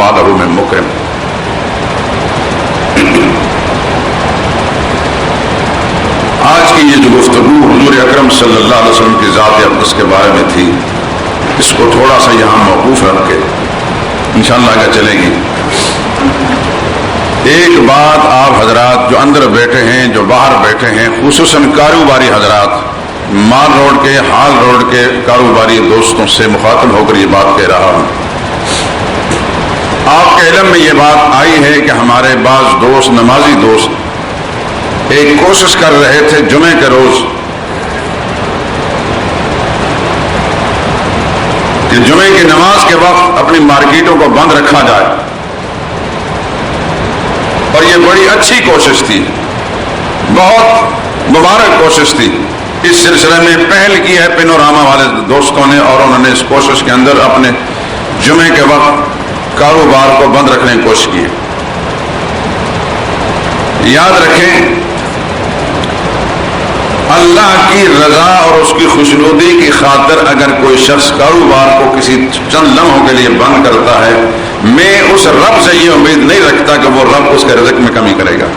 ما له من مکرم۔ آج کی یہ جو گفتگو حضور اکرم صلی اللہ علیہ وسلم کی ذات اقدس کے بارے میں تھی، اس کو تھوڑا سا یہاں موقوف رکھ کے انشاءاللہ آگے چلے گی۔ ایک بات آپ حضرات جو اندر بیٹھے ہیں، جو باہر بیٹھے ہیں، خصوصاً کاروباری حضرات، مال روڈ کے، ہال روڈ کے کاروباری دوستوں سے مخاطب ہو کر یہ بات کہہ رہا ہوں۔ آپ کے علم میں یہ بات آئی ہے کہ ہمارے بعض دوست، نمازی دوست، ایک کوشش کر رہے تھے جمعے کے روز کہ جمعے کی نماز کے وقت اپنی مارکیٹوں کو بند رکھا جائے، اور یہ بڑی اچھی کوشش تھی، بہت مبارک کوشش تھی۔ اس سلسلے میں پہل کی ہے پینوراما والے دوستوں نے، اور انہوں نے اس کوشش کے اندر اپنے جمعے کے وقت کاروبار کو بند رکھنے کی کوشش کی ہے۔ یاد رکھیں، اللہ کی رضا اور اس کی خوشنودی کی خاطر اگر کوئی شخص کاروبار کو کسی چند لمحوں کے لیے بند کرتا ہے، میں اس رب سے یہ امید نہیں رکھتا کہ وہ رب اس کے رزق میں کمی کرے گا۔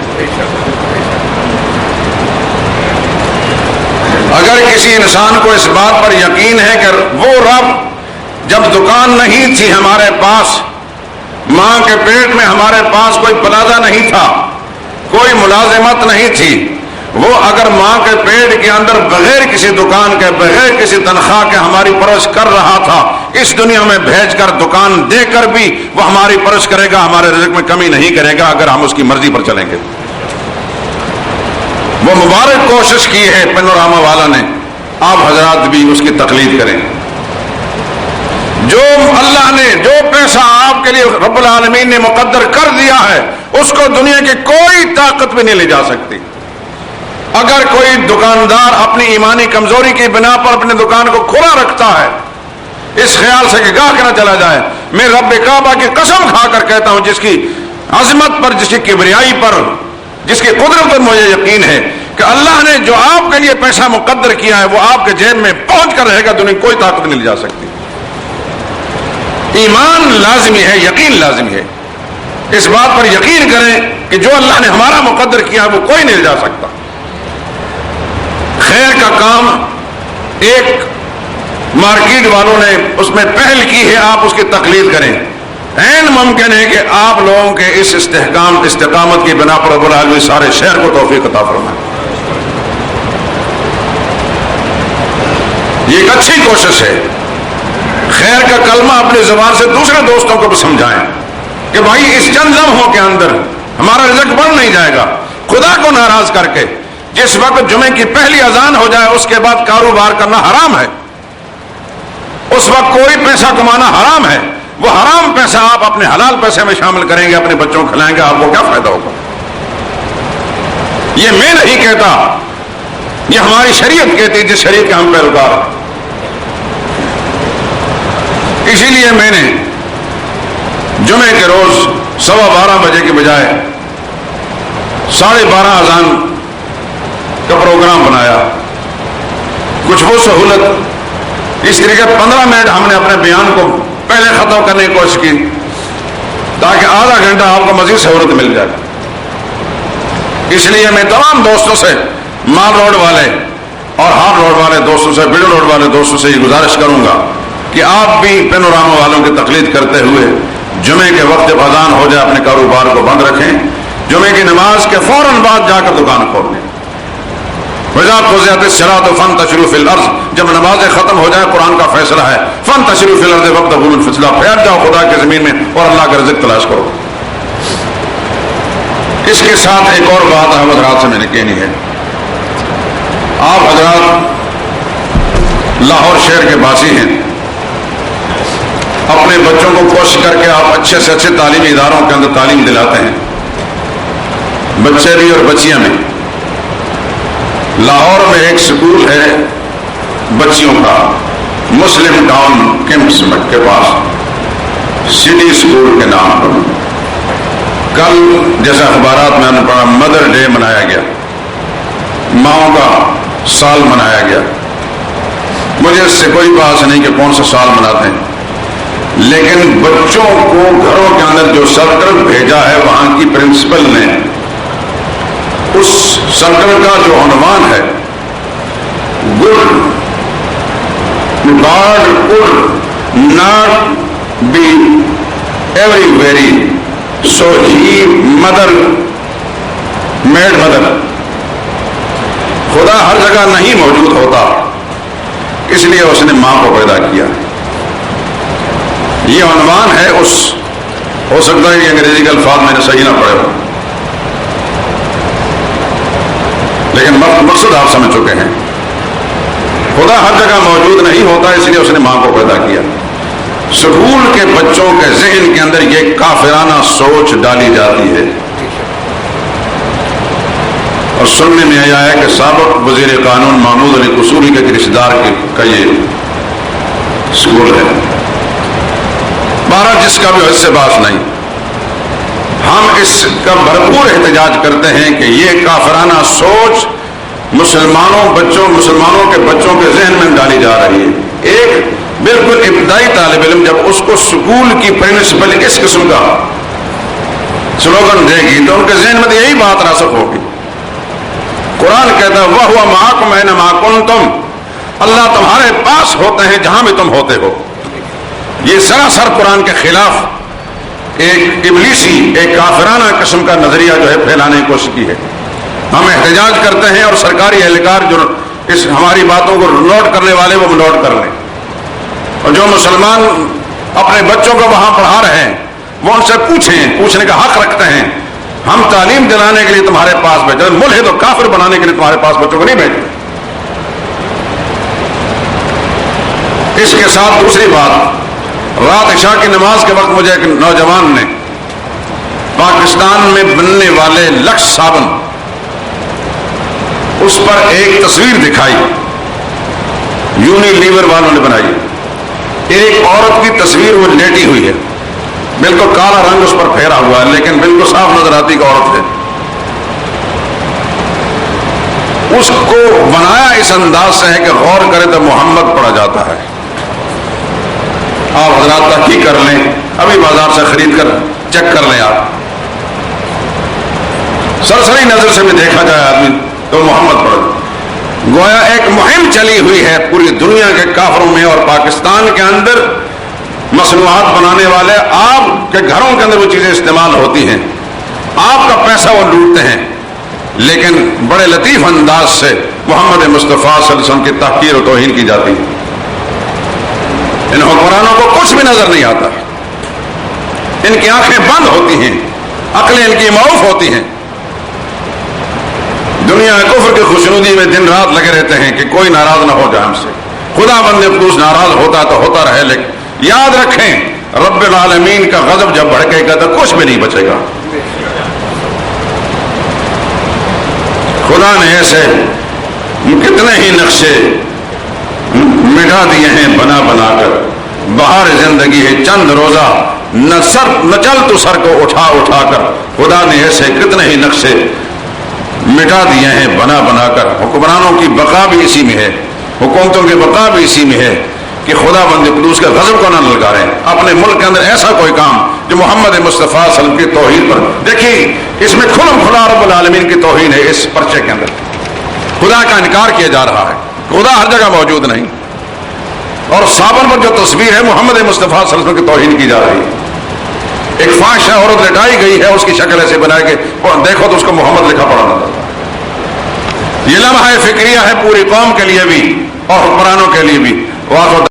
اگر کسی انسان کو اس بات پر یقین ہے کہ وہ رب جب دکان نہیں تھی ہمارے پاس، ماں کے پیٹ میں ہمارے پاس کوئی پلازہ نہیں تھا، کوئی ملازمت نہیں تھی، وہ اگر ماں کے پیٹ کے اندر بغیر کسی دکان کے، بغیر کسی تنخواہ کے ہماری پرورش کر رہا تھا، اس دنیا میں بھیج کر دکان دے کر بھی وہ ہماری پرورش کرے گا، ہمارے رزق میں کمی نہیں کرے گا اگر ہم اس کی مرضی پر چلیں گے۔ وہ مبارک کوشش کی ہے پینوراما والا نے، آپ حضرات بھی اس کی تقلید کریں۔ جو اللہ نے، جو پیسہ آپ کے لیے رب العالمین نے مقدر کر دیا ہے، اس کو دنیا کی کوئی طاقت بھی نہیں لے جا سکتی۔ اگر کوئی دکاندار اپنی ایمانی کمزوری کی بنا پر اپنے دکان کو کھلا رکھتا ہے اس خیال سے کہ گاہک نہ چلا جائے، میں رب کعبہ کی قسم کھا کر کہتا ہوں، جس کی عظمت پر، جس کی کبریائی پر، جس کی قدرت پر مجھے یقین ہے کہ اللہ نے جو آپ کے لیے پیسہ مقدر کیا ہے وہ آپ کے جیب میں پہنچ کر رہے گا، دنیا کوئی طاقت نہیں لے جا سکتی۔ ایمان لازمی ہے، یقین لازمی ہے، اس بات پر یقین کریں کہ جو اللہ نے ہمارا مقدر کیا ہے وہ کوئی نہیں لے جا سکتا۔ خیر کا کام ایک مارکیٹ والوں نے اس میں پہل کی ہے، آپ اس کی تقلید کریں۔ عین ممکن ہے کہ آپ لوگوں کے اس استقامت کی بنا پر رب العالمین سارے شہر کو توفیق عطا فرمائے۔ یہ ایک اچھی کوشش ہے۔ خیر کا کلمہ اپنی زبان سے دوسرے دوستوں کو بھی سمجھائیں کہ بھائی اس چند لمحوں کے اندر ہمارا رزق بڑھ نہیں جائے گا۔ خدا کو ناراض کر کے جس وقت جمعے کی پہلی اذان ہو جائے اس کے بعد کاروبار کرنا حرام ہے، اس وقت کوئی پیسہ کمانا حرام ہے۔ وہ حرام پیسہ آپ اپنے حلال پیسے میں شامل کریں گے، اپنے بچوں کو کھلائیں گے، آپ کو کیا فائدہ ہوگا؟ یہ میں نہیں کہتا، یہ ہماری شریعت کہتی ہے، جس شریعت کے ہم پیروکار ہیں۔ اسی لیے میں نے جمعے کے روز 12:15 بجے کے بجائے 12:30 اذان کا پروگرام بنایا۔ کچھ وہ سہولت اس طریقے 15 منٹ ہم نے اپنے بیان کو پہلے ختم کرنے کی کوشش کی تاکہ آدھا گھنٹہ آپ کو مزید سہولت مل جائے۔ اس لیے میں تمام دوستوں سے، مال روڈ والے اور ہار روڈ والے دوستوں سے، بیڈو روڈ والے دوستوں سے یہ گزارش کروں گا کہ آپ بھی پینوراما والوں کی تقلید کرتے ہوئے جمعے کے وقت جب اذان ہو جائے اپنے کاروبار کو بند رکھیں، جمعے کی نماز کے فوراً بعد جا کر دکان کھول لیں۔ وَإِذَا قُضِيَتِ الصَّلَاةُ فَانتَشِرُوا فِي الْأَرْضِ، جب نمازیں ختم ہو جائے قرآن کا فیصلہ ہے فَانتَشِرُوا فِي الْأَرْضِ وَابْتَغُوا مِن فَضْلِ اللَّهِ، پھیل جاؤ خدا کی زمین میں اور اللہ کا رزق تلاش کرو۔ اس کے ساتھ ایک اور بات آپ حضرات سے میں نے کہنی ہے۔ آپ حضرات لاہور شہر کے باسی ہیں، اپنے بچوں کو کوشش کر کے آپ اچھے سے اچھے تعلیمی اداروں کے اندر تعلیم دلاتے ہیں، بچے بھی اور بچیاں بھی۔ لاہور میں ایک سکول ہے بچیوں کا، مسلم ٹاؤن کیمپس کے پاس، سٹی سکول کے نام پر۔ کل جیسا اخبارات میں نے پڑھا مدر ڈے منایا گیا، ماؤں کا سال منایا گیا۔ مجھے اس سے کوئی بات نہیں کہ کون سا سال مناتے ہیں، لیکن بچوں کو گھروں کے اندر جو سرکل بھیجا ہے وہاں کی پرنسپل نے، اس سرکل کا جو عنوان ہے good God could not be everywhere, so he made mother. خدا ہر جگہ نہیں موجود ہوتا، اس لیے اس نے ماں کو پیدا کیا. یہ عنوان ہے اس، ہو سکتا ہے کہ انگریزی کے الفاظ میں نے صحیح نہ پڑھے ہو، لیکن مقصد آپ سمجھ چکے ہیں. خدا ہر جگہ موجود نہیں ہوتا، اس لیے اس نے ماں کو پیدا کیا. سکول کے بچوں کے ذہن کے اندر یہ کافرانہ سوچ ڈالی جاتی ہے، اور سننے میں آیا ہے کہ سابق وزیر قانون محمود علی قصوری کے رشتہ دار کا یہ سکول ہے. بہرحال جس کا بھی حصے باس نہیں، ہم اس کا بھرپور احتجاج کرتے ہیں کہ یہ کافرانہ سوچ مسلمانوں کے بچوں کے ذہن میں ڈالی جا رہی ہے. ایک بالکل ابتدائی طالب علم جب اس کو سکول کی پرنسپل اس قسم کا سلوگن دے گی تو ان کے ذہن میں یہی بات راسخ ہوگی. قرآن کہتا ہے وَهُوَ مَعَكُمْ أَيْنَمَا كُنْتُمْ، اللہ تمہارے پاس ہوتے ہیں جہاں بھی تم ہوتے ہو. یہ سراسر قرآن کے خلاف ایک ابلیسی، ایک کافرانہ قسم کا نظریہ جو ہے پھیلانے کی کوشش کی ہے. ہم احتجاج کرتے ہیں اور سرکاری اہلکار جو اس ہماری باتوں کو نوٹ کرنے والے وہ نوٹ کر لیں، اور جو مسلمان اپنے بچوں کو وہاں پڑھا رہے ہیں وہ ان سے پوچھنے کا حق رکھتے ہیں. ہم تعلیم دلانے کے لیے تمہارے پاس بھیجے، ملحد و کافر بنانے کے لیے تمہارے پاس بچوں کو نہیں بھیجتے. اس کے ساتھ دوسری بات، رات عشاء کی نماز کے وقت مجھے ایک نوجوان نے پاکستان میں بننے والے لکس صابن اس پر ایک تصویر دکھائی، یونیلیور والوں نے بنائی. ایک عورت کی تصویر وہ لیٹی ہوئی ہے، بالکل کالا رنگ اس پر پھیرا ہوا ہے لیکن بالکل صاف نظر آتی کہ عورت ہے. اس کو بنایا اس انداز سے ہے کہ غور کرے تو محمد پڑھا جاتا ہے. آپ حضرات تحقیق کر لیں، ابھی بازار سے خرید کر چیک کر لیں. آپ سرسری نظر سے بھی دیکھا جائے آدمی تو محمد پڑھا. گویا ایک مہم چلی ہوئی ہے پوری دنیا کے کافروں میں اور پاکستان کے اندر مصنوعات بنانے والے آپ کے گھروں کے اندر وہ چیزیں استعمال ہوتی ہیں، آپ کا پیسہ وہ لوٹتے ہیں، لیکن بڑے لطیف انداز سے محمد مصطفیٰ صلی اللہ علیہ وسلم کی تحقیر و توہین کی جاتی ہے. ان حکمرانوں کو کچھ بھی نظر نہیں آتا، ان کی آنکھیں بند ہوتی ہیں، عقلیں ان کی معوف ہوتی ہیں. دنیا کفر کی خوشنودی میں دن رات لگے رہتے ہیں کہ کوئی ناراض نہ ہو جائے ہم سے. خدا بند قدوس ناراض ہوتا تو ہوتا رہے، لیکن یاد رکھیں رب العالمین کا غضب جب بھڑکے گا تو کچھ بھی نہیں بچے گا. خدا نے ایسے کتنے ہی نقشے مٹا دیے ہیں بنا بنا کر. بہار زندگی ہے چند روزہ، نہ چل تو سر کو اٹھا اٹھا کر. خدا نے ایسے کتنے ہی نقشے مٹا دیے ہیں بنا بنا کر. حکمرانوں کی بقا بھی اسی میں ہے، حکومتوں کی بقا بھی اسی میں ہے کہ خدا بند قدوس کے غضب کو نہ للکاریں. اپنے ملک کے اندر ایسا کوئی کام جو محمد مصطفیٰ صلی اللہ علیہ وسلم کی توحید پر، دیکھیے اس میں کھلم کھلا رب العالمین کی توہین ہے. اس پرچے کے اندر خدا کا انکار کیا جا رہا ہے، خدا ہر جگہ موجود نہیں. اور صابن پر جو تصویر ہے محمد مصطفیٰ صلی اللہ علیہ وسلم کی توہین کی جا رہی ہے. ایک فاحشہ عورت لٹائی گئی ہے، اس کی شکل ایسے بنائی کہ دیکھو تو اس کو محمد لکھا پڑا نظر. یہ لمحہ فکریہ ہے پوری قوم کے لیے بھی اور حکمرانوں کے لیے بھی.